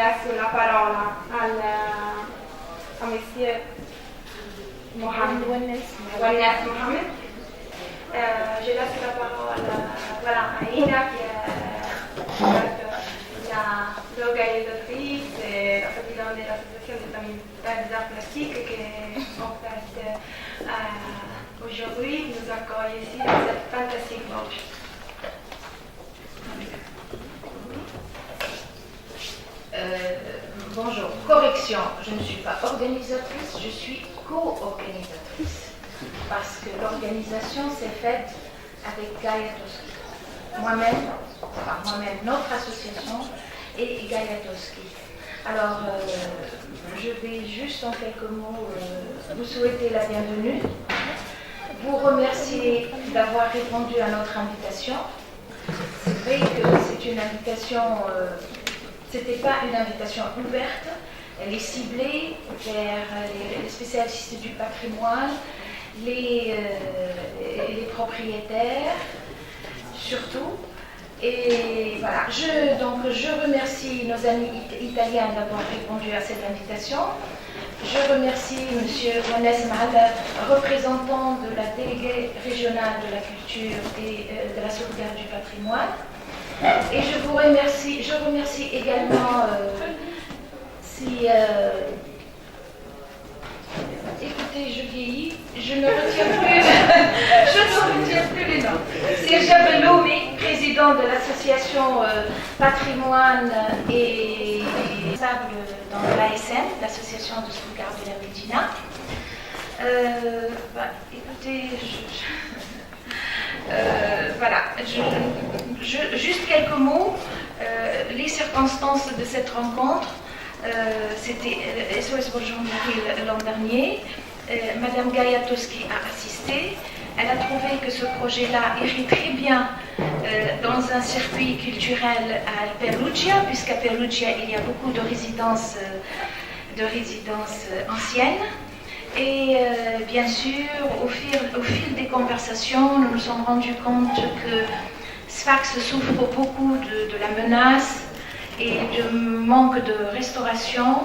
adesso la parola a Monsieur Mohamed. Mohamed. Je laisse la parole voilà, à Ina qui est l'organisatrice et la présidente de l'association des arts plastiques qui en fait aujourd'hui nous accueille ici dans cette fantastique loge. Bonjour, correction, je ne suis pas organisatrice, je suis co-organisatrice parce que l'organisation s'est faite avec Gaia Toski. Moi-même, notre association et Gaia Toski. Alors, je vais juste en quelques mots vous souhaiter la bienvenue, vous remercier d'avoir répondu à notre invitation. C'est vrai que c'est une invitation, c'était pas une invitation ouverte, elle est ciblée vers les spécialistes du patrimoine, les propriétaires, surtout. Et voilà, je remercie nos amis italiens d'avoir répondu à cette invitation. Je remercie M. Younes Mahal, représentant de la déléguée régionale de la culture et de la sauvegarde du patrimoine. Et je remercie également écoutez, je vieillis, je ne retiens plus les noms. Sergia Bellomi, président de l'association Patrimoine et responsable dans l'ASM, l'association de sauvegarde de la Médina. Écoutez, voilà, juste quelques mots. Les circonstances de cette rencontre. C'était SOS Bourgeoisie l'an dernier. Madame Gaia Toski a assisté. Elle a trouvé que ce projet-là irait très bien dans un circuit culturel à Perugia, puisqu'à Perugia il y a beaucoup de résidences anciennes. Et bien sûr, au fil des conversations, nous nous sommes rendus compte que Sfax souffre beaucoup de la menace et de manque de restauration.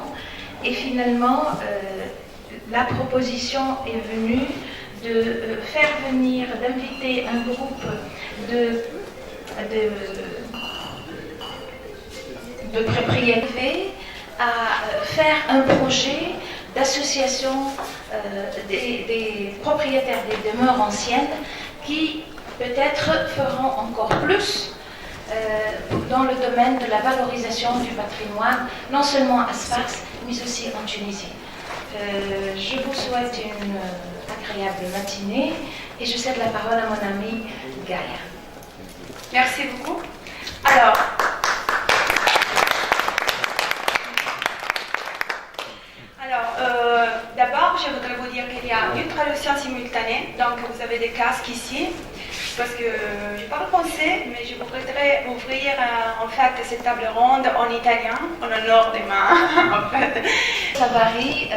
Et finalement, la proposition est venue de faire venir, d'inviter un groupe de propriétaires à faire un projet d'association des propriétaires des demeures anciennes qui peut-être feront encore plus dans le domaine de la valorisation du patrimoine, non seulement à Sfax, mais aussi en Tunisie. Je vous souhaite une agréable matinée et je cède la parole à mon amie Gaia. Merci beaucoup. Alors, d'abord, je voudrais vous dire qu'il y a une traduction simultanée, donc vous avez des casques ici, parce que je parle français, mais je voudrais ouvrir en fait cette table ronde en italien, en l'honneur de en fait. Savary,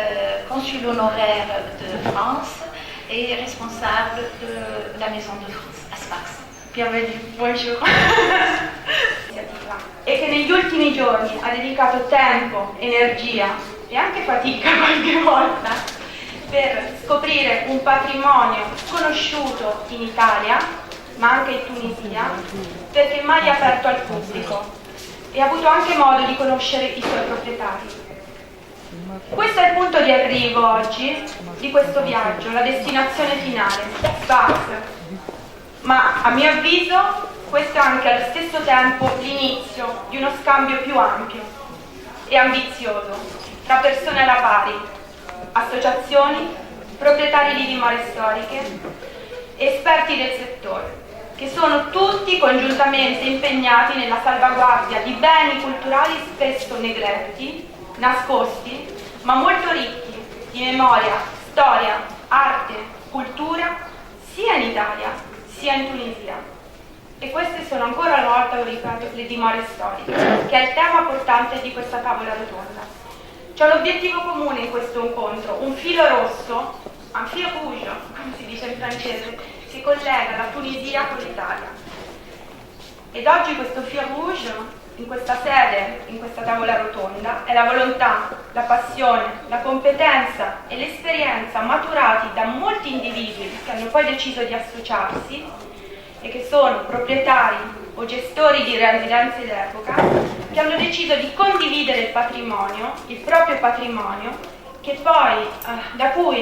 consul honoraire de France et responsable de la Maison de France à Sfax. Bienvenue, bonjour. E che negli ultimi giorni ha dedicato tempo, energia e anche fatica qualche volta per scoprire un patrimonio sconosciuto in Italia, ma anche in Tunisia, perché mai aperto al pubblico e ha avuto anche modo di conoscere i suoi proprietari. Questo è il punto di arrivo oggi di questo viaggio, la destinazione finale, Sfax. Ma a mio avviso questo è anche allo stesso tempo l'inizio di uno scambio più ampio e ambizioso tra persone alla pari, associazioni, proprietari di dimore storiche, esperti del settore, che sono tutti congiuntamente impegnati nella salvaguardia di beni culturali spesso negletti, nascosti, ma molto ricchi di memoria, storia, arte, cultura, sia in Italia sia in Tunisia. E queste sono ancora una volta, lo ripeto, le dimore storiche, che è il tema portante di questa tavola rotonda. C'è un obiettivo comune in questo incontro, un filo rosso, un fil rouge, come si dice in francese, che collega la Tunisia con l'Italia. Ed oggi questo fil rouge in questa sede, in questa tavola rotonda, è la volontà, la passione, la competenza e l'esperienza maturati da molti individui che hanno poi deciso di associarsi e che sono proprietari o gestori di residenze d'epoca, che hanno deciso di condividere il patrimonio, il proprio patrimonio, che poi,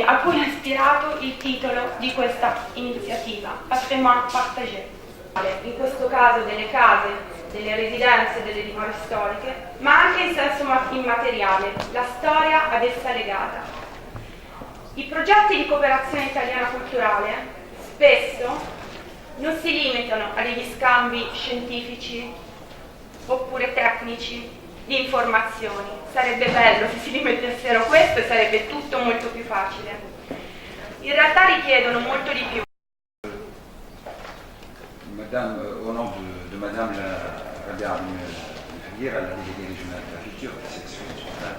a cui è ispirato il titolo di questa iniziativa, Patrimoine Partagé. In questo caso delle case, delle residenze, delle dimore storiche, ma anche in senso immateriale, la storia ad essa legata. I progetti di cooperazione italiana culturale spesso non si limitano a degli scambi scientifici oppure tecnici di informazioni. Sarebbe bello se si limitessero a questo e sarebbe tutto molto più facile. In realtà richiedono molto di più. Madame, au nom de Madame Rabia Ferrière, la déléguée régionale de la culture, de la section régionale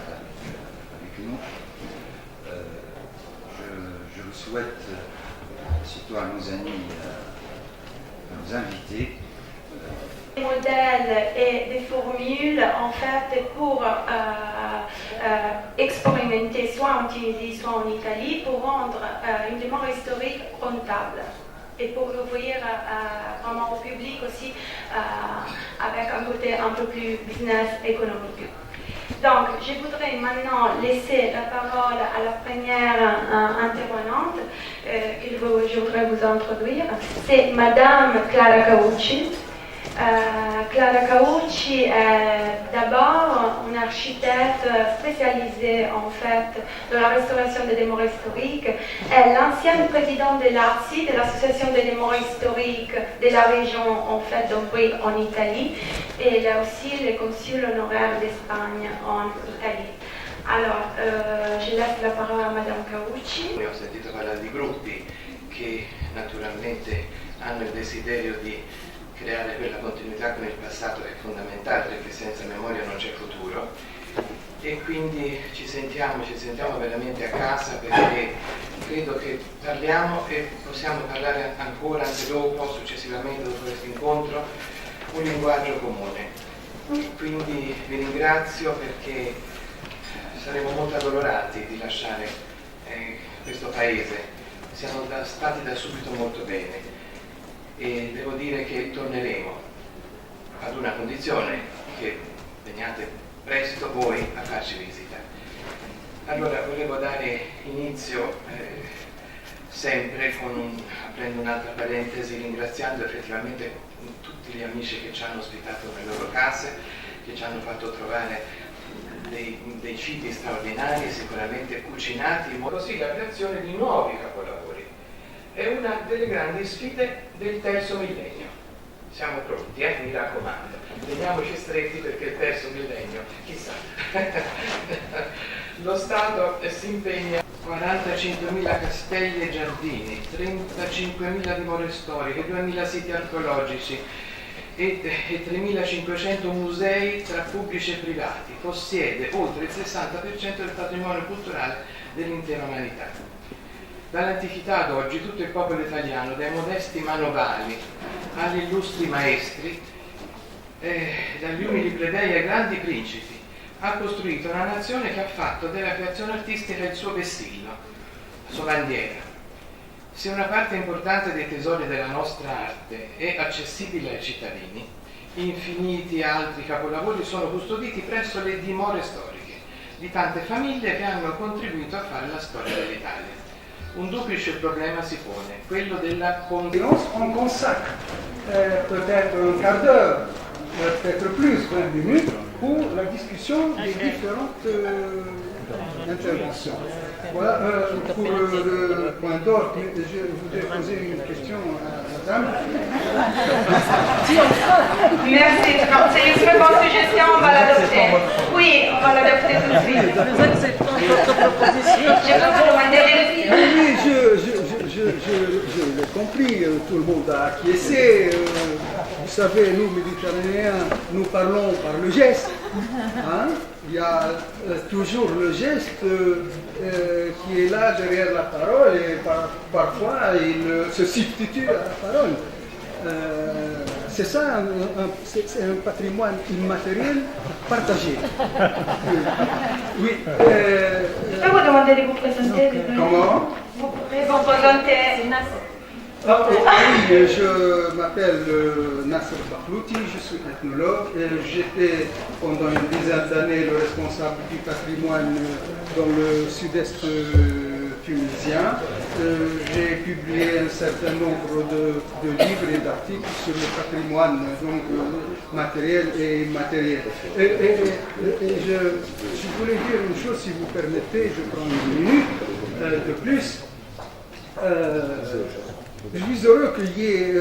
avec nous, je vous souhaite, surtout à nos amis, à nos invités, Des modèles et des formules en fait pour expérimenter soit en Tunisie soit en Italie pour rendre une mémoire historique rentable et pour l'ouvrir vraiment au public aussi avec un côté un peu plus business économique. Donc, je voudrais maintenant laisser la parole à la première intervenante que je voudrais vous introduire. C'est Madame Clara Caucci. Clara Caucci est d'abord une architecte spécialisée en fait dans la restauration des mémoires historiques. Elle est l'ancienne présidente de l'ARCI, de l'association des mémoires historiques de la région en fait d'Ombrie en Italie, et elle est aussi le consul honoraire d'Espagne en Italie. Alors, je laisse la parole à Madame Caucci. Ho sentito parlare di gruppi che naturalmente hanno il desiderio di creare quella continuità con il passato che è fondamentale, perché senza memoria non c'è futuro, e quindi ci sentiamo veramente a casa, perché credo che parliamo e possiamo parlare ancora anche dopo, successivamente dopo questo incontro, un linguaggio comune. Quindi vi ringrazio perché saremo molto addolorati di lasciare questo paese, siamo stati da subito molto bene. E devo dire che torneremo ad una condizione che veniate presto voi a farci visita. Allora volevo dare inizio sempre aprendo un'altra parentesi, ringraziando effettivamente tutti gli amici che ci hanno ospitato nelle loro case, che ci hanno fatto trovare dei cibi straordinari, sicuramente cucinati, così la creazione di nuovi capolavori. È una delle grandi sfide del terzo millennio. Siamo pronti, mi raccomando. Teniamoci stretti perché il terzo millennio, chissà. Lo Stato si impegna 45.000 castelli e giardini, 35.000 dimore storiche, 2.000 siti archeologici e 3.500 musei tra pubblici e privati. Possiede oltre il 60% del patrimonio culturale dell'intera umanità. Dall'antichità ad oggi tutto il popolo italiano, dai modesti manovali agli illustri maestri, dagli umili plebei ai grandi principi, ha costruito una nazione che ha fatto della creazione artistica il suo vessillo, la sua bandiera. Se una parte importante dei tesori della nostra arte è accessibile ai cittadini, infiniti altri capolavori sono custoditi presso le dimore storiche di tante famiglie che hanno contribuito a fare la storia dell'Italia. Un duplice problema si pone, quello della On consacre peut-être un quart d'heure, peut-être plus, 20 minutes, pour la discussion des différentes interventions. Voilà, pour le point d'ordre, je voudrais poser une question à madame. Merci. Non, c'est une très bonne suggestion, on va l'adopter. Oui, on va l'adopter tout de suite. Nous acceptons votre proposition. Je peux vous demander Oui, je l'ai compris, tout le monde a acquiescé. Vous savez, nous, Méditerranéens, nous parlons par le geste. Hein? Il y a toujours le geste qui est là derrière la parole et parfois il se substitue à la parole. c'est ça, c'est un patrimoine immatériel partagé. Oui. Je peux vous demander de vous présenter? Comment? Vous pouvez vous présenter? Oui, je m'appelle Nasser Bakhlouti, je suis ethnologue. J'étais pendant une dizaine d'années le responsable du patrimoine dans le sud-est tunisien. J'ai publié un certain nombre de livres et d'articles sur le patrimoine donc, matériel et immatériel. Je voulais dire une chose, si vous permettez, je prends une minute de plus. Je suis heureux qu'il y ait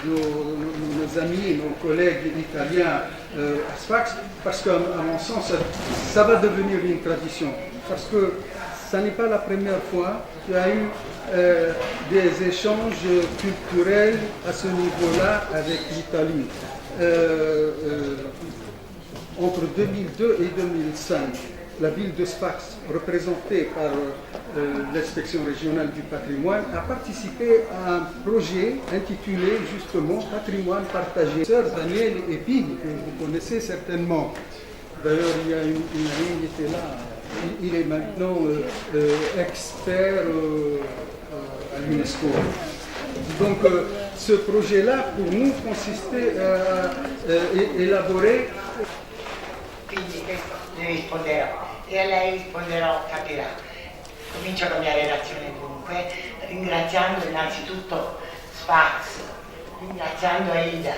nos amis, nos collègues italiens à Sfax, parce qu'à mon sens, ça va devenir une tradition. Parce que ça n'est pas la première fois qu'il y a eu des échanges culturels à ce niveau-là avec l'Italie. Entre 2002 et 2005, la ville de Sfax, représentée par l'inspection régionale du patrimoine, a participé à un projet intitulé justement Patrimoine partagé. Sœur Daniel Epine, que vous connaissez certainement. D'ailleurs, il y a une amie qui était là. Il est maintenant expert à l'UNESCO. Donc, ce projet-là, pour nous, consistait à élaborer. Quindi questo le risponderò e a lei risponderò, capirà. Comincio la mia relazione dunque ringraziando innanzitutto Sfax, ringraziando Aida,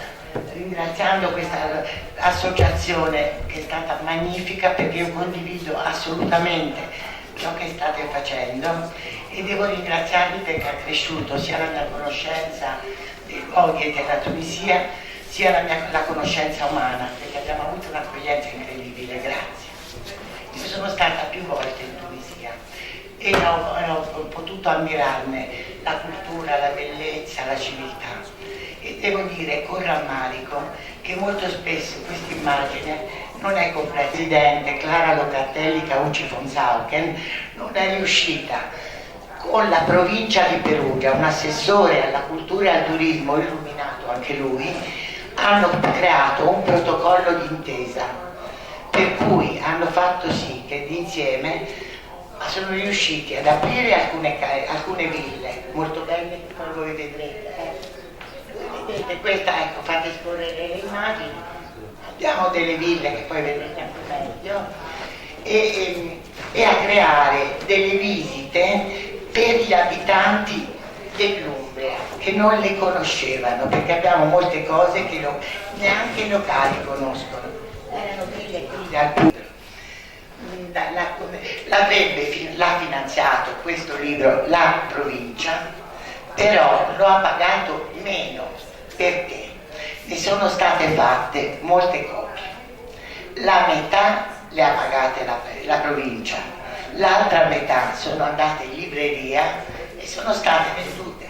ringraziando questa associazione che è stata magnifica, perché io condivido assolutamente ciò che state facendo e devo ringraziarvi perché ha cresciuto sia la mia conoscenza dei luoghi e della Tunisia sia la conoscenza umana, perché abbiamo avuto un'accoglienza incredibile, grazie. Io sono stata più volte in Tunisia e ho potuto ammirarne la cultura, la bellezza, la civiltà. E devo dire con rammarico che molto spesso questa immagine non è completa. Il presidente Clara Locatelli Caucci von Sauken non è riuscita con la provincia di Perugia, un assessore alla cultura e al turismo illuminato anche lui, hanno creato un protocollo d'intesa per cui hanno fatto sì che d'insieme sono riusciti ad aprire alcune ville molto belle che poi voi vedrete. Vedete questa, ecco, fate scorrere le immagini, abbiamo delle ville che poi vedrete anche meglio e a creare delle visite per gli abitanti dell'Umbria che non le conoscevano, perché abbiamo molte cose che neanche i locali conoscono. Erano ville qui al punto. L'ha finanziato questo libro la provincia, però lo ha pagato meno perché ne sono state fatte molte copie. La metà le ha pagate la provincia, l'altra metà sono andate in libreria e sono state vendute,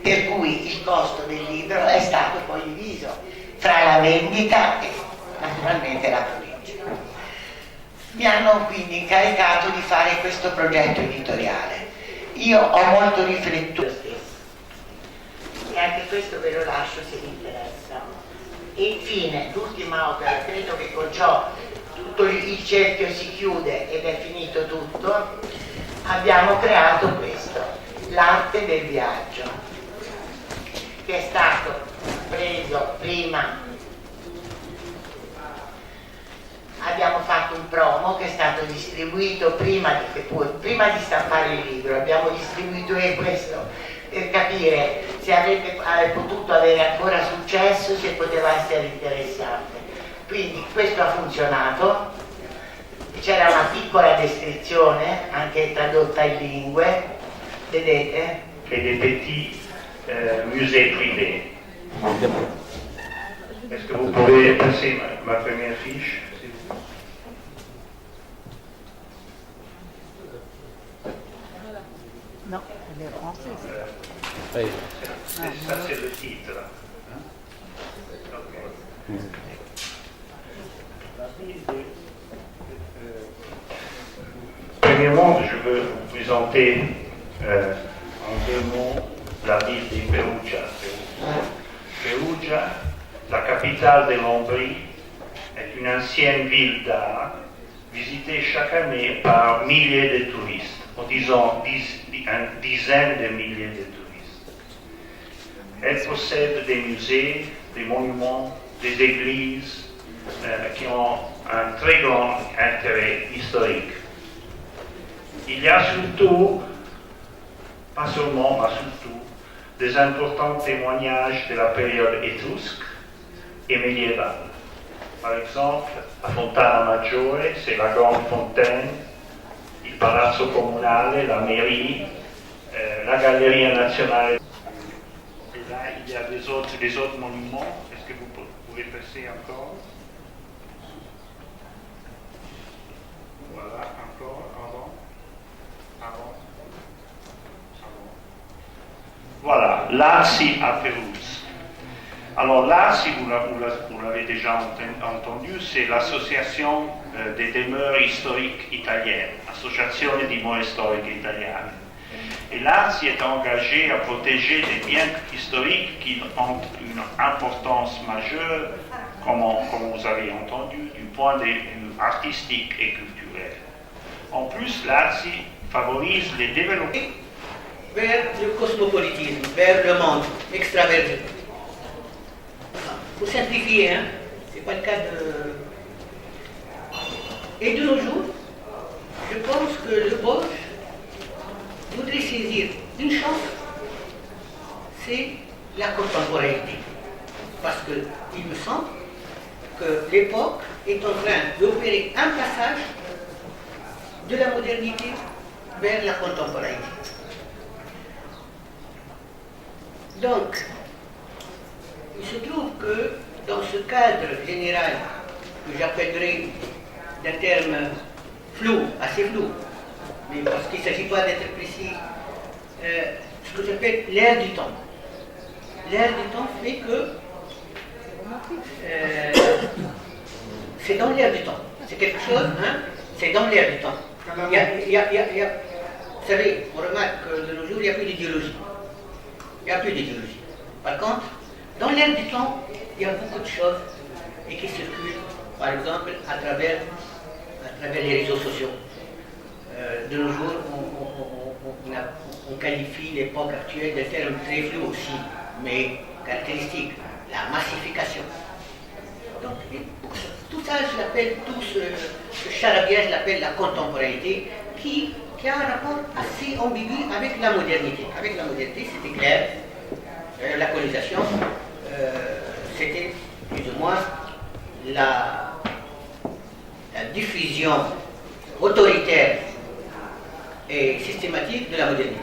per cui il costo del libro è stato poi diviso fra la vendita e naturalmente la provincia. Mi hanno quindi incaricato di fare questo progetto editoriale. Io ho molto riflettuto e anche questo ve lo lascio se vi interessa. E infine, l'ultima opera, credo che con ciò tutto il cerchio si chiude ed è finito tutto, abbiamo creato questo, l'arte del viaggio, che è stato preso prima. Abbiamo fatto un promo che è stato distribuito prima di stampare il libro, abbiamo distribuito questo per capire se avrebbe potuto avere ancora successo, se poteva essere interessante. Quindi questo ha funzionato, c'era una piccola descrizione anche tradotta in lingue, vedete? Et des petits musées privés. Est-ce que vous pouvez passer ma première fiche? Non, elle est française. Ça, c'est le titre. Premièrement, je veux vous présenter en deux mots la ville de Perugia. Perugia, la capitale de l'Ombrie, est une ancienne ville d'art visitée chaque année par milliers de touristes, ou disons dizaines de milliers de touristes. Elle possède des musées, des monuments, des églises qui ont un très grand intérêt historique. Il y a surtout, pas seulement, mais surtout, des importants témoignages de la période étrusque et médiévale. Par exemple, la Fontana Maggiore, c'est la grande fontaine, il Palazzo Comunale, la mairie, la Galleria Nazionale. Et là, il y a des autres monuments. Est-ce que vous pouvez passer encore? Voilà, encore, avant. Voilà, l'Arci à Pérouse. Alors l'Arci, vous l'avez déjà entendu, c'est l'association des demeures historiques italiennes, Associazione Dimore Storiche Italiane. Et l'Arci est engagé à protéger des biens historiques qui ont une importance majeure, comme vous avez entendu, du point de vue artistique et culturel. En plus, l'Arci favorise les développements vers le cosmopolitisme, vers le monde extraverti. Pour simplifier, hein, c'est pas le cas de... Et de nos jours, je pense que le Bosch voudrait saisir une chance, c'est la contemporanéité. Parce qu'il me semble que l'époque est en train d'opérer un passage de la modernité vers la contemporanéité. Donc, il se trouve que dans ce cadre général, que j'appellerais d'un terme flou, assez flou, mais parce qu'il ne s'agit pas d'être précis, ce que j'appelle l'ère du temps. L'ère du temps fait que c'est dans l'ère du temps. C'est quelque chose, hein, c'est dans l'ère du temps. Vous savez, on remarque que de nos jours, il n'y a plus d'idéologie. Il n'y a plus d'idéologie. Par contre, dans l'ère du temps, il y a beaucoup de choses et qui circulent, par exemple, à travers les réseaux sociaux. De nos jours, on qualifie l'époque actuelle de termes très flous aussi, mais caractéristiques, la massification. Donc, tout ça, je l'appelle, tout ce charabia, je l'appelle la contemporanéité, qui a un rapport assez ambigu avec la modernité. Avec la modernité, c'était clair, la colonisation, c'était plus ou moins la diffusion autoritaire et systématique de la modernité.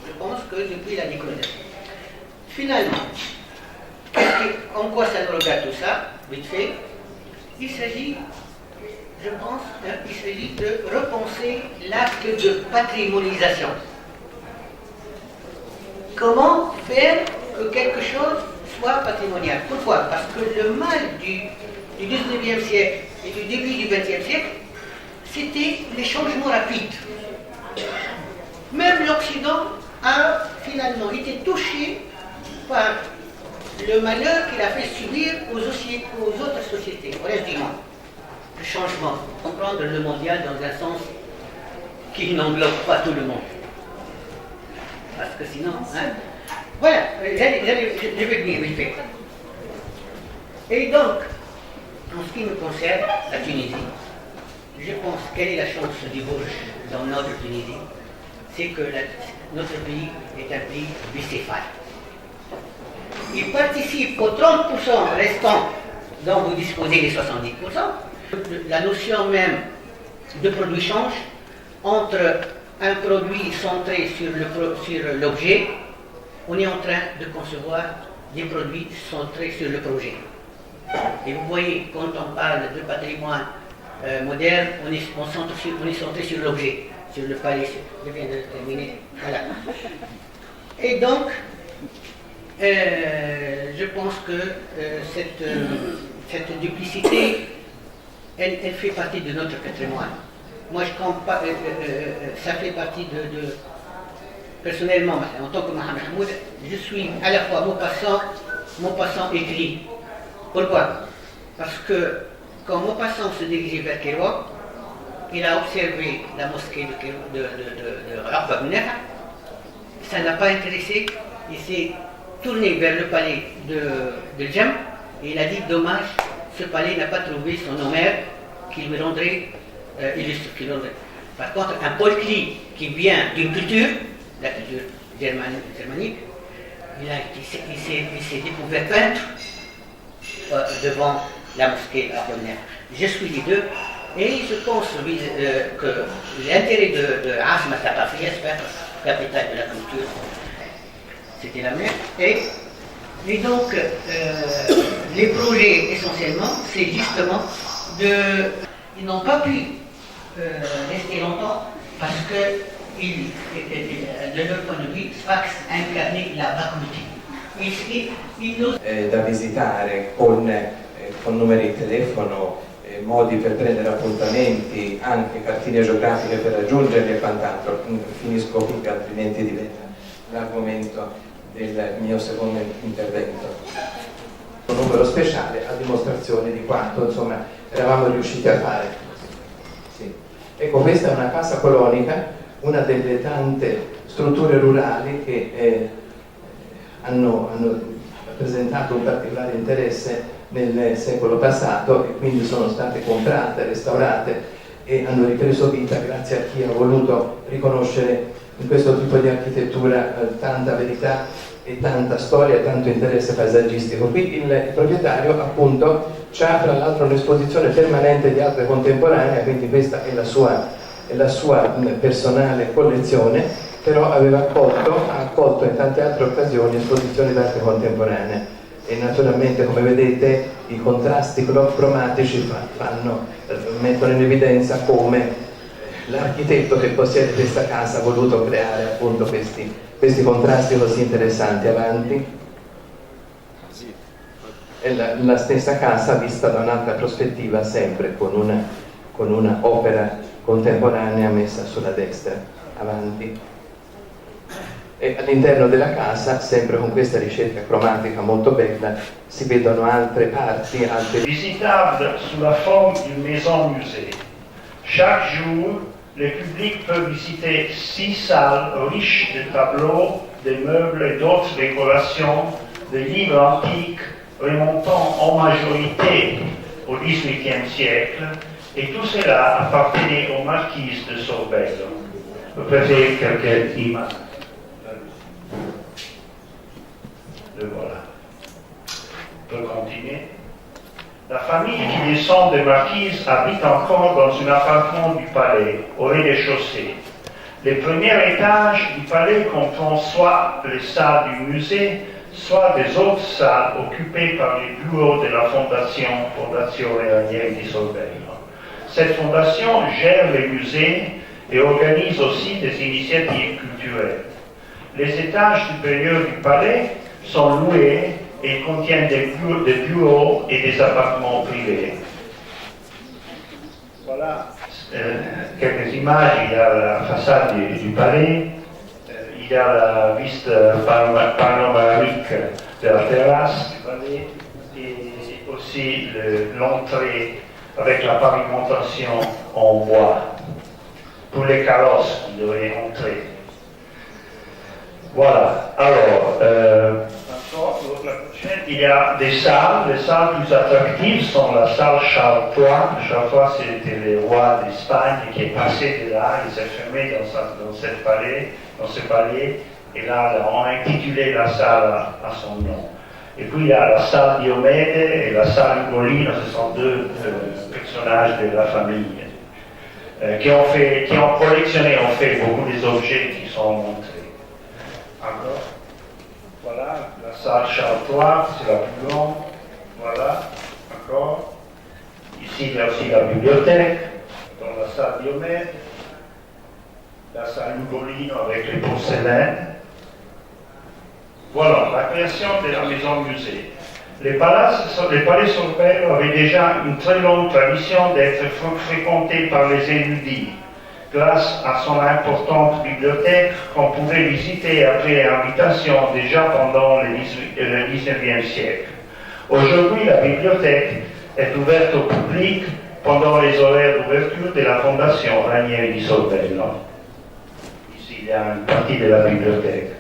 Je pense que depuis la décolonisation. Finalement, en quoi ça nous regarde tout ça, vite fait, il s'agit, je pense, il s'agit de repenser l'acte de patrimonialisation. Comment faire que quelque chose soit patrimonial? Pourquoi? Parce que le mal du 19e siècle et du début du 20e siècle, c'était les changements rapides. Même l'Occident a finalement été touché par le malheur qu'il a fait subir aux autres sociétés, au reste du monde. Le changement, comprendre le mondial dans un sens qui n'englobe pas tout le monde. Parce que sinon, hein, voilà, je vais venir vite fait. Et donc, en ce qui me concerne, la Tunisie, je pense quelle est la chance du Bourges dans notre Tunisie, c'est que notre pays est un pays bicéphale. Il participe aux 30% restants dont vous disposez les 70%. La notion même de produit change entre un produit centré sur l'objet, on est en train de concevoir des produits centrés sur le projet. Et vous voyez, quand on parle de patrimoine moderne, on est centré sur l'objet, sur le palais. Je viens de terminer. Voilà. Et donc, je pense que cette duplicité, elle fait partie de notre patrimoine. Moi, ça fait partie personnellement, en tant que Mohamed Hamoud, je suis à la fois Maupassant et Kli. Pourquoi? Parce que quand Maupassant se dirigeait vers Kérouan, il a observé la mosquée de Rabba Mouneha. Ça n'a pas intéressé. Il s'est tourné vers le palais de Djem et il a dit dommage, ce palais n'a pas trouvé son homère qui lui rendrait illustre. Par contre, un Paul Klee qui vient d'une culture, la culture germanique, il s'est découvert peintre devant la mosquée à Bonner. Je suis les deux et je pense que l'intérêt de Azma Tabafi, capitale de la culture, c'était la même. Et donc, les projets essentiellement, c'est justement ils n'ont pas pu rester longtemps parce que de leur point de vue, Sfax incarnait la vacuité. Da visitare con numeri di telefono, modi per prendere appuntamenti, anche cartine geografiche per raggiungerli e quant'altro. Finisco qui che altrimenti diventa l'argomento del mio secondo intervento. Un numero speciale a dimostrazione di quanto insomma eravamo riusciti a fare. Sì. Ecco, questa è una casa colonica, una delle tante strutture rurali che hanno rappresentato un particolare interesse nel secolo passato e quindi sono state comprate, restaurate e hanno ripreso vita grazie a chi ha voluto riconoscere in questo tipo di architettura tanta verità e tanta storia e tanto interesse paesaggistico. Qui il proprietario appunto ha tra l'altro un'esposizione permanente di arte contemporanea, quindi questa è la sua personale collezione, però ha accolto in tante altre occasioni esposizioni d'arte contemporanea e naturalmente, come vedete, i contrasti cromatici mettono in evidenza come l'architetto che possiede questa casa ha voluto creare appunto questi contrasti così interessanti. Avanti è la stessa casa vista da un'altra prospettiva, sempre con una opera contemporanea messa sulla destra. Avanti. E all'interno della casa, sempre con questa ricerca cromatica molto bella, si vedono altre parti, visitable sous la forme d'une maison-musée. Chaque jour, le public peut visiter 6 salles riches de tableaux, de meubles et d'autres décorations, de livres antiques remontant en majorité au XVIIIe siècle, et tout cela appartenait aux marquises de Sorbello. Vous pouvez quelques images. Le voilà. On peut continuer. La famille qui descend des marquises habite encore dans un appartement du palais, au rez-de-chaussée. Le premier étage du palais comprend soit les salles du musée, soit des autres salles occupées par les bureaux de la Fondazione Agnelli di Sorbello. Cette fondation gère les musées et organise aussi des initiatives culturelles. Les étages supérieurs du palais sont loués et contiennent des bureaux et des appartements privés. Voilà quelques images. Il y a la façade du palais, il y a la vue panoramique de la terrasse du palais et aussi l'entrée avec la pavimentation en bois pour les carrosses qui devraient entrer. Voilà, alors, il y a des salles, les salles plus attractives sont la salle Charles III. Charles III, c'était le roi d'Espagne qui est passé de là, il s'est fermé dans ce palais, et là, on a intitulé la salle à son nom. Et puis il y a la salle Diomède et la salle Ugolino, ce sont deux personnages de la famille qui ont collectionné en fait beaucoup des objets qui sont montrés. Encore. Voilà, la salle Charles III, c'est la plus grande. Voilà, encore. Ici, il y a aussi la bibliothèque, dans la salle Diomède, la salle Ugolino avec les porcelaines. Voilà, la création de la maison-musée. Les palais Sorbello avaient déjà une très longue tradition d'être fréquentés par les érudits. grâce à son importante bibliothèque qu'on pouvait visiter après invitation déjà pendant le 19e siècle. Aujourd'hui, la bibliothèque est ouverte au public pendant les horaires d'ouverture de la Fondation Ranieri di Sorbello. Ici, il y a une partie de la bibliothèque.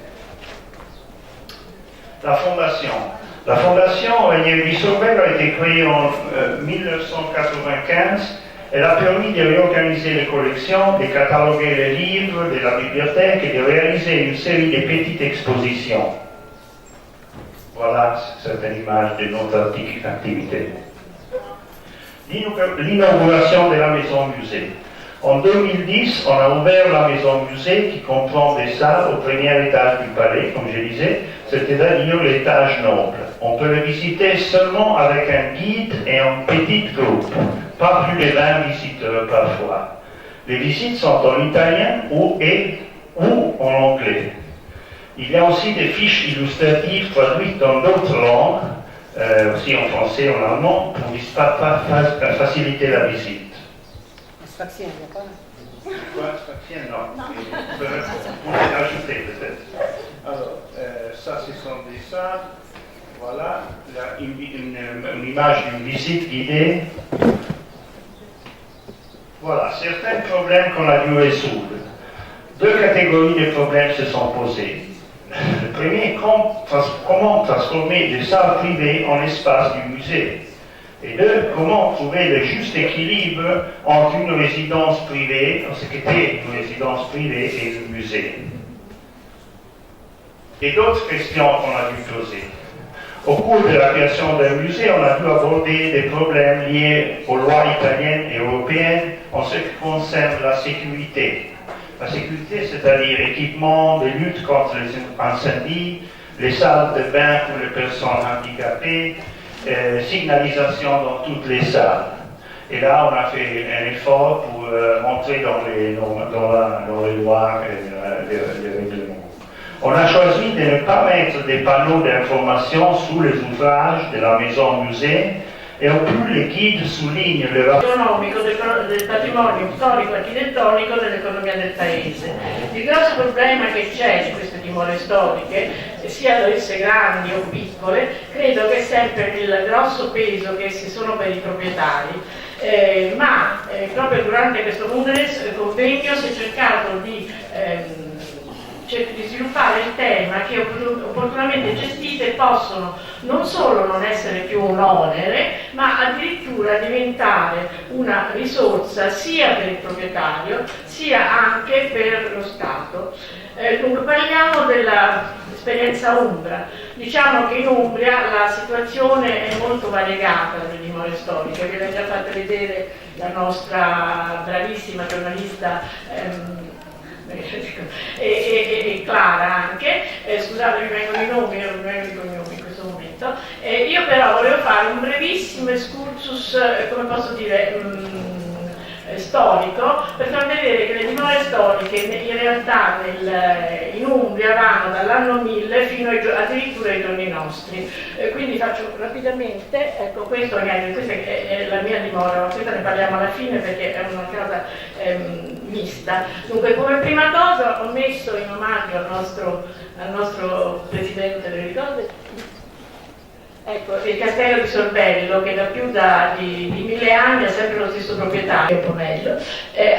La Fondation Ranieri di Sorbello a été créée en 1995. Elle a permis de réorganiser les collections, de cataloguer les livres de la bibliothèque et de réaliser une série de petites expositions. Voilà certaines images de notre activité. L'inauguration de la maison musée. En 2010, on a ouvert la maison musée qui comprend des salles au premier étage du palais, comme je disais, c'est-à-dire l'étage noble. On peut le visiter seulement avec un guide et un petit groupe, pas plus de 20 visiteurs parfois. Les visites sont en italien ou en anglais. Il y a aussi des fiches illustratives traduites dans d'autres langues, aussi en français et en allemand, pour faciliter la visite. Sfaxien, il n'y a pas là. Sfaxien, non. On peut ajouter peut-être. Alors, ça, ce sont des salles. Voilà, une image d'une visite guidée. Voilà, certains problèmes qu'on a dû résoudre. Deux catégories de problèmes se sont posés. Le premier, comment transformer des salles privées en espace du musée. Et deux, comment trouver le juste équilibre entre une résidence privée, ce qu'était une résidence privée, et le musée. Et d'autres questions qu'on a dû poser. Au cours de la création d'un musée, on a dû aborder des problèmes liés aux lois italiennes et européennes en ce qui concerne la sécurité. La sécurité, c'est-à-dire équipement de lutte contre les incendies, les salles de bain pour les personnes handicapées, signalisation dans toutes les salles. Et là, on a fait un effort pour entrer dans les lois et les règlements. On a choisi de ne pas mettre des panneaux d'information sous les ouvrages de la maison musée e en più le guide soulignent le economico del patrimonio storico-architettonico dell'economia del paese. Il grosso problema che c'è di queste dimore storiche, sia esse grandi o piccole, credo che è sempre il grosso peso che esse sono per i proprietari. Proprio durante questo convegno si è cercato di sviluppare il tema che opportunamente gestite possono non solo non essere più un onere, ma addirittura diventare una risorsa sia per il proprietario sia anche per lo Stato. Dunque parliamo dell'esperienza Umbra. Diciamo che in Umbria la situazione è molto variegata nelle dimore storiche, ve l'ha già fatta vedere la nostra bravissima giornalista e Clara anche, scusate mi vengono i nomi, non mi vengono i nomi in questo momento, io però volevo fare un brevissimo excursus, come posso dire, storico, per far vedere che le dimore storiche in realtà in Umbria vanno dall'anno 1000 fino addirittura ai giorni nostri. Quindi faccio rapidamente, ecco questa è la mia dimora, questa ne parliamo alla fine perché è una casa mista. Dunque come prima cosa ho messo in omaggio al nostro presidente, le ricordi? Ecco, il castello di Sorbello, che da più di 1000 anni ha sempre lo stesso proprietario, Pomello,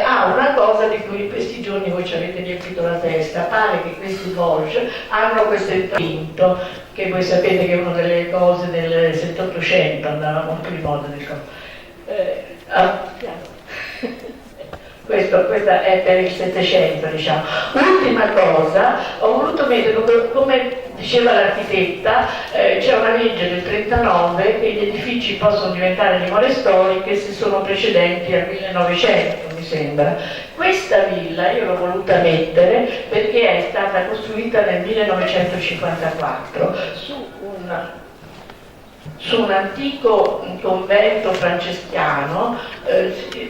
ha una cosa di cui in questi giorni voi ci avete riempito la testa. Pare che questi Vosges hanno questo vinto, che voi sapete che è una delle cose del 700, andava molto di moda del Questa è per il 700, diciamo. Ultima cosa, ho voluto mettere, come diceva l'architetta, c'è una legge del 39 che gli edifici possono diventare dimore storiche se sono precedenti al 1900, mi sembra. Questa villa io l'ho voluta mettere perché è stata costruita nel 1954 su un su un antico convento francescano,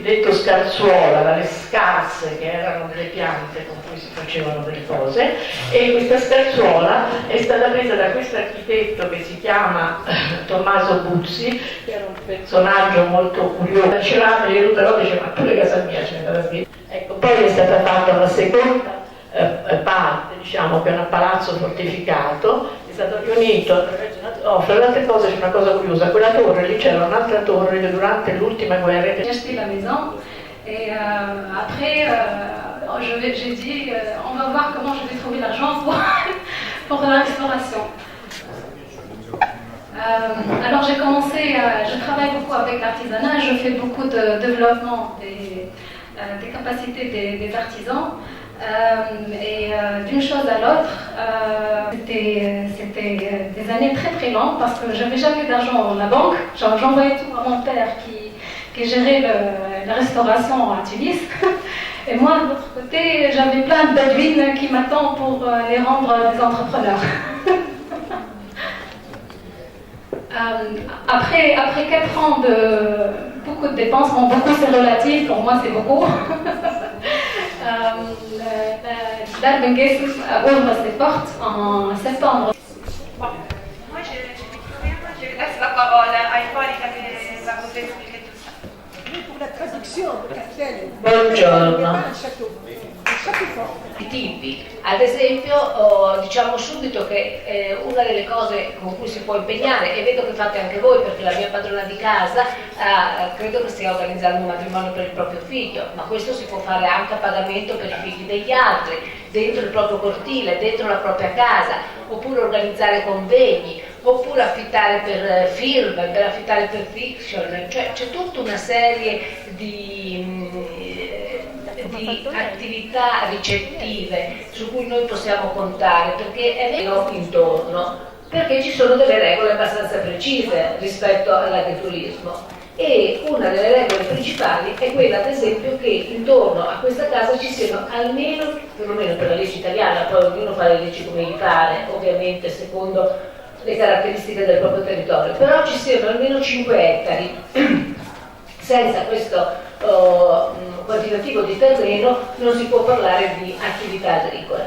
detto Scarsuola, dalle scarse, che erano delle piante con cui si facevano delle cose, e questa scarsuola è stata presa da questo architetto che si chiama Tommaso Buzzi, che era un personaggio molto curioso. Facevamo, io però diceva, ma pure casa mia ce n'è da dire. Ecco, poi è stata fatta una seconda parte, diciamo, che è un palazzo fortificato, è stato riunito. Fra le altre cose c'è una cosa curiosa, quella torre, lì c'era un'altra torre che durante l'ultima guerra... J'ai acheté la maison et après j'ai dit on va voir comment je vais trouver l'argent pour la restauration. Alors j'ai commencé, je travaille beaucoup avec l'artisanat, je fais beaucoup de développement des capacités des artisans. Et d'une chose à l'autre, c'était des années très très longues parce que j'avais jamais d'argent à la banque. J'envoyais tout à mon père qui gérait la restauration à Tunis. Et moi, de l'autre côté, j'avais plein de bédouines qui m'attendent pour les rendre des entrepreneurs. Après 4 ans de beaucoup de dépenses, bon, beaucoup c'est relatif, pour moi c'est beaucoup. L'Arbengues ouvre ses portes en septembre. Bon, moi je laisse la parole à Ippolita che va vous expliquer tout ça. Pour la traduction de Castelli. Buongiorno. I tipi. Ad esempio, diciamo subito che una delle cose con cui si può impegnare, e vedo che fate anche voi perché la mia padrona di casa credo che stia organizzando un matrimonio per il proprio figlio, ma questo si può fare anche a pagamento per i figli degli altri, dentro il proprio cortile, dentro la propria casa, oppure organizzare convegni, oppure affittare per film, per affittare per fiction, cioè c'è tutta una serie di attività ricettive su cui noi possiamo contare, perché è vero intorno, perché ci sono delle regole abbastanza precise rispetto all'agriturismo, e una delle regole principali è quella, ad esempio, che intorno a questa casa ci siano almeno, perlomeno per la legge italiana, poi ognuno fa le leggi come gli pare, ovviamente secondo le caratteristiche del proprio territorio, però ci siano almeno 5 ettari. Senza questo quantitativo di terreno non si può parlare di attività agricola.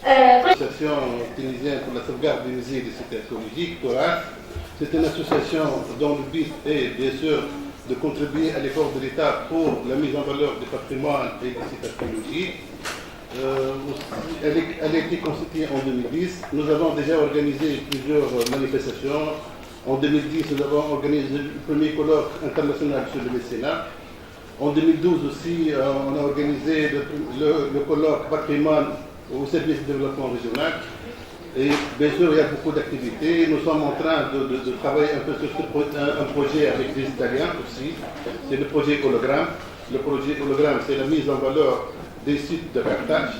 L'association tunisienne pour la sauvegarde des musées et des sites archéologiques, TORAS, c'est une association dont le but est bien sûr de contribuer à l'effort de l'État pour la mise en valeur du patrimoine et des sites archéologiques. Elle a été constituée en 2010. Nous avons déjà organisé plusieurs manifestations. En 2010, nous avons organisé le premier colloque international sur le mécénat. En 2012 aussi, on a organisé le colloque patrimoine au service de développement régional. Et bien sûr, il y a beaucoup d'activités. Nous sommes en train de travailler un peu sur un projet avec les Italiens aussi. C'est le projet Hologramme. Le projet Hologramme, c'est la mise en valeur des sites de Carthage.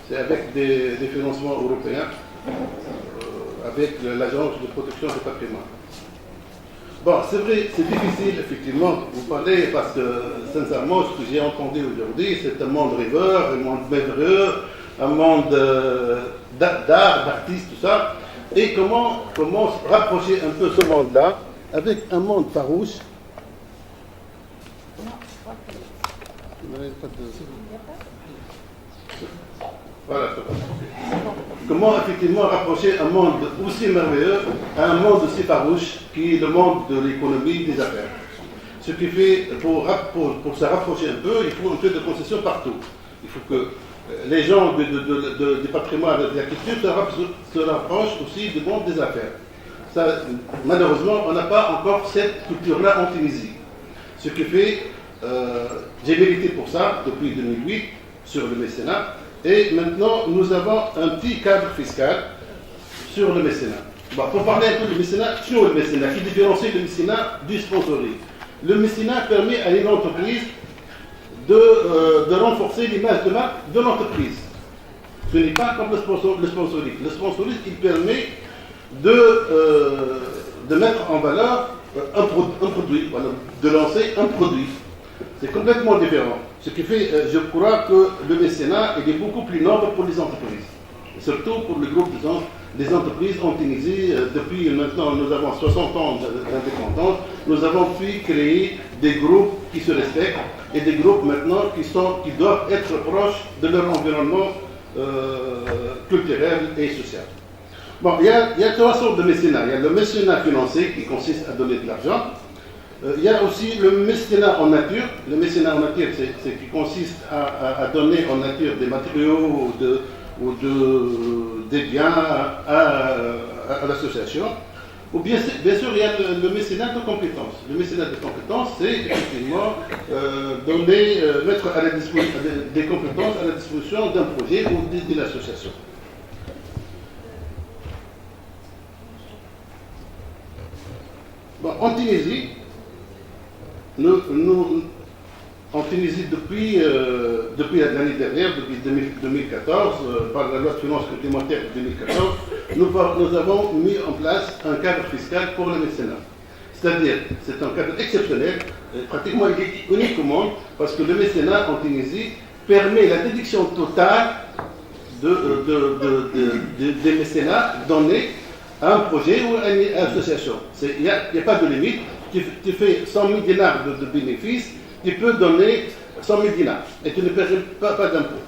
C'est avec des financements européens, avec l'Agence de protection du patrimoine. Bon, c'est vrai, c'est difficile, effectivement, vous parlez, parce que, sincèrement, ce que j'ai entendu aujourd'hui, c'est un monde rêveur, un monde merveilleux, un monde d'art, d'artistes, tout ça. Et comment rapprocher un peu ce monde-là avec un monde farouche. Voilà. Comment effectivement rapprocher un monde aussi merveilleux à un monde aussi farouche qui est le monde de l'économie des affaires. Ce qui fait, pour se rapprocher un peu, il faut un peu de concession partout. Il faut que les gens du patrimoine et de la culture se rapprochent aussi du monde des affaires. Ça, malheureusement, on n'a pas encore cette culture-là en Tunisie. Ce qui fait, j'ai milité pour ça depuis 2008 sur le mécénat. Et maintenant, nous avons un petit cadre fiscal sur le mécénat. Bon, pour parler un peu du mécénat, sur le mécénat, qui différencie le mécénat du sponsoring. Le mécénat permet à une entreprise de renforcer l'image de marque de l'entreprise. Ce n'est pas comme le sponsoring. Le sponsoring, il permet de mettre en valeur un produit, voilà, de lancer un produit. C'est complètement différent. Ce qui fait, je crois que le mécénat est beaucoup plus noble pour les entreprises. surtout pour le groupe des entreprises en Tunisie. Depuis maintenant, nous avons 60 ans d'indépendance, nous avons pu créer des groupes qui se respectent et des groupes maintenant qui doivent être proches de leur environnement culturel et social. Bon, il y a trois sortes de mécénat. Il y a le mécénat financier qui consiste à donner de l'argent. Il y a aussi le mécénat en nature. Le mécénat en nature, c'est qui consiste à donner en nature des matériaux ou des biens à l'association. Ou bien sûr, il y a le mécénat de compétences. Le mécénat de compétences, c'est effectivement mettre à la disposition des compétences à la disposition d'un projet ou d'une association. Bon, en Tunisie, en Tunisie, depuis l'année dernière, depuis 2014, par la loi de finances complémentaire de 2014, nous avons mis en place un cadre fiscal pour le mécénat. C'est-à-dire, c'est un cadre exceptionnel, pratiquement unique au monde, parce que le mécénat en Tunisie permet la déduction totale des mécénats donnés à un projet ou à une association. Il n'y a pas de limite. Tu fais 100 000 dinars de bénéfices, tu peux donner 100 000 dinars et tu ne paies pas d'impôt.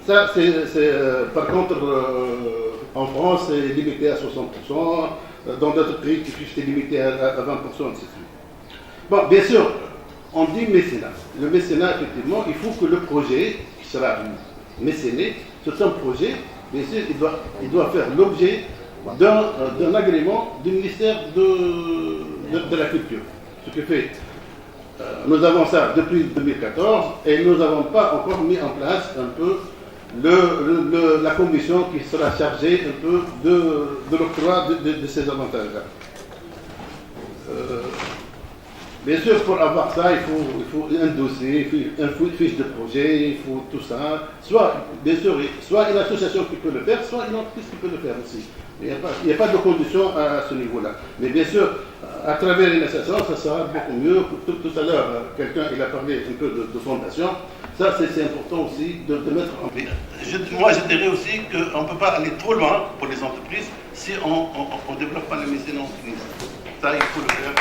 Ça, par contre, en France, c'est limité à 60%, dans d'autres pays, c'est limité à 20%, etc. Bon, bien sûr, on dit mécénat. Le mécénat, effectivement, il faut que le projet qui sera mécéné, sur son projet, bien sûr, il doit faire l'objet d'un agrément du ministère de la Culture. Ce qui fait, nous avons ça depuis 2014 et nous n'avons pas encore mis en place un peu la commission qui sera chargée un peu de l'octroi de ces avantages-là. Bien sûr, pour avoir ça, il faut un dossier, une fiche de projet, il faut tout ça. Bien sûr, soit une association qui peut le faire, soit une entreprise qui peut le faire aussi. Il n'y a pas de condition à ce niveau-là. Mais bien sûr, à travers une association, ça sera beaucoup mieux. Tout à l'heure, quelqu'un a parlé un peu de fondation. Ça, c'est important aussi de mettre en place. Moi, je dirais aussi qu'on ne peut pas aller trop loin pour les entreprises si on ne développe pas le mécénat en Tunisie. Ça, il faut le faire.